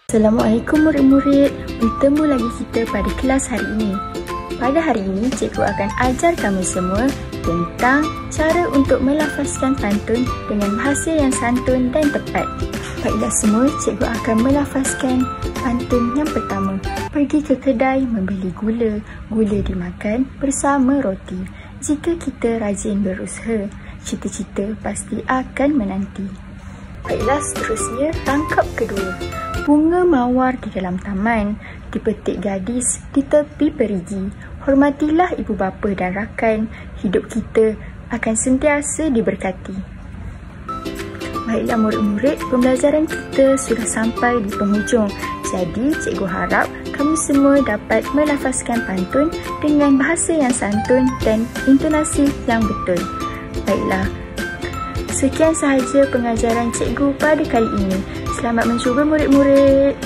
Assalamualaikum murid-murid, bertemu lagi kita pada kelas hari ini. Pada hari ini, cikgu akan ajar kamu semua tentang cara untuk melafazkan pantun dengan bahasa yang santun dan tepat. Baiklah semua, cikgu akan melafazkan pantun yang pertama. Pergi ke kedai membeli gula, gula dimakan bersama roti. Jika kita rajin berusaha, cita-cita pasti akan menanti. Baiklah, seterusnya rangkap kedua. Bunga mawar di dalam taman, dipetik gadis di tepi perigi. Hormatilah ibu bapa dan rakan, hidup kita akan sentiasa diberkati. Baiklah murid-murid, pembelajaran kita sudah sampai di penghujung. Jadi, cikgu harap kamu semua dapat melafazkan pantun dengan bahasa yang santun dan intonasi yang betul. Baiklah, sekian sahaja pengajaran cikgu pada kali ini. Selamat mencuba murid-murid.